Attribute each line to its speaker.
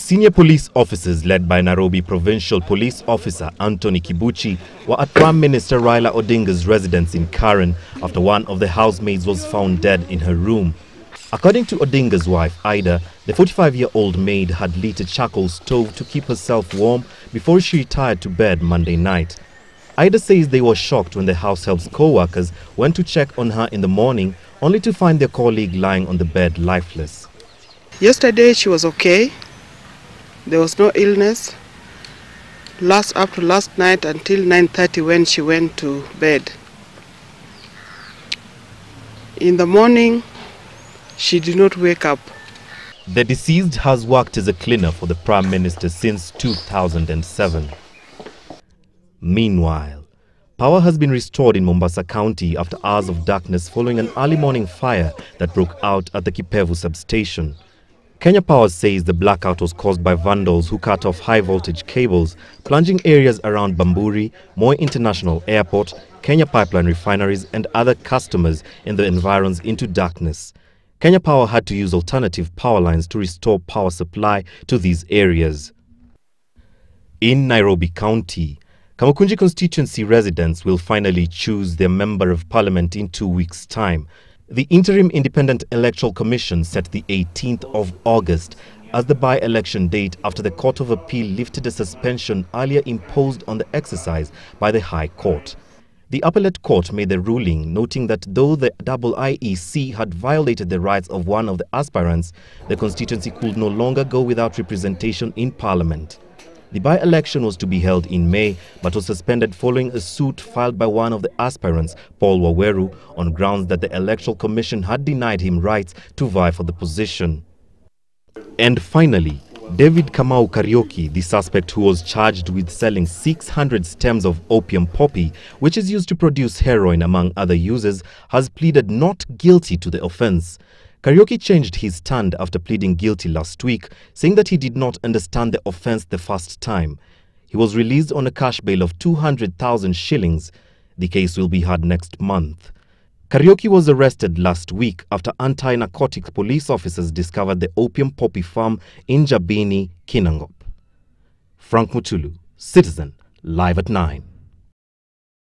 Speaker 1: Senior police officers led by Nairobi Provincial Police Officer Anthony Kibuchi were at Prime Minister Raila Odinga's residence in Karen after one of the housemaids was found dead in her room. According to Odinga's wife, Ida, the 45-year-old maid had lit a charcoal stove to keep herself warm before she retired to bed Monday night. Ida says they were shocked when the househelp's co-workers went to check on her in the morning, only to find their colleague lying on the bed lifeless.
Speaker 2: Yesterday she was okay. There was no illness. Up to last night until 9:30 when she went to bed. In the morning, she did not wake up.
Speaker 1: The deceased has worked as a cleaner for the Prime Minister since 2007. Meanwhile, power has been restored in Mombasa County after hours of darkness following an early morning fire that broke out at the Kipevu substation. Kenya Power says the blackout was caused by vandals who cut off high-voltage cables, plunging areas around Bamburi, Moi International Airport, Kenya Pipeline refineries and other customers in the environs into darkness. Kenya Power had to use alternative power lines to restore power supply to these areas. In Nairobi County, Kamukunji constituency residents will finally choose their Member of Parliament in 2 weeks' time. The Interim Independent Electoral Commission set the 18th of August as the by-election date after the Court of Appeal lifted a suspension earlier imposed on the exercise by the High Court. The Appellate Court made the ruling, noting that though the IEC had violated the rights of one of the aspirants, the constituency could no longer go without representation in Parliament. The by-election was to be held in May, but was suspended following a suit filed by one of the aspirants, Paul Waweru, on grounds that the Electoral Commission had denied him rights to vie for the position. And finally, David Kamau Karaoke, the suspect who was charged with selling 600 stems of opium poppy, which is used to produce heroin among other uses, has pleaded not guilty to the offense. Karaoke changed his stand after pleading guilty last week, saying that he did not understand the offense the first time. He was released on a cash bail of 200,000 shillings. The case will be heard next month. Karaoke was arrested last week after anti-narcotics police officers discovered the opium poppy farm in Jabini, Kinangop. Frank Mutulu, Citizen, live at 9.